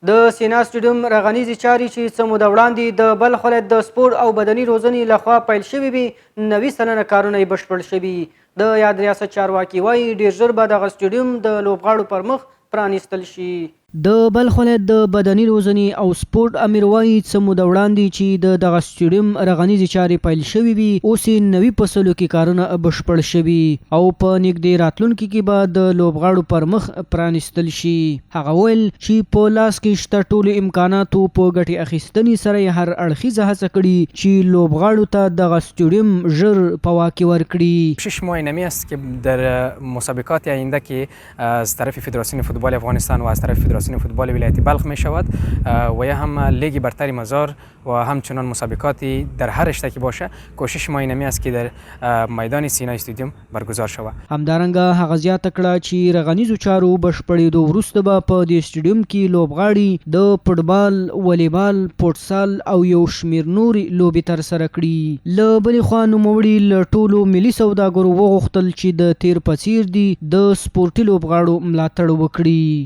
د سینا سټیډیم رغنیزې چارې چې څه موده وړاندې د بلخ ولایت د سپورټ او بدني روزنې لخوا پیل شوي وي 90 سلنه کارونه یې بشپړ شوي د یاد ریاست چارواکي وایي ډېر ژر به دغه سټیډیم د لوبغاړو پر مخ پرانیستل شي. د بلخ ولایت د بدني روزنې او سپورټ امیر وایي څه موده وړاندې چې د دغه سټیډیم رغنیزې چارې پیل شوي وي اوس یې 90 فصلو کې کارونه بشپړ شوي او په نږدې راتلونکي کې به د لوبغاړو پر مخ پرانیستل شي. هغه ویل چې په لاس کې شته ټولو امکاناتو په ګټې اخیستنې سره یې هر اړخیزه هڅه کړې چې لوبغاړو ته دغه سټیډیم ژر په واک کې ورکړي. کوشش ما اینمی است که در مسابقات آینده که از طرف فدراسیون فوتبال افغانستان و از طرف فدراسیون فوتبال ولایت بلخ می شود و یا هم لیگ برتر مزار و همچنان مسابقاتی در هر رشته که باشه کوشش ما اینمی است که در میدان سینا استادیوم برگزار شود. همدارنګه هغه زیاته کړه چې رغنیزو چارو بشپړېدو وروسته به په دې سټیډیوم کې لوبغاړي د فوټبال، والیبال، فوټسال او یو شمېر نورې لوبې ترسره کړي. له بلې خوا نوموړي له ټولو ملي سوداګرو وغوښتل چې د تیر په څیر دي د سپورټي لوبغاړو ملاتړ وکړي.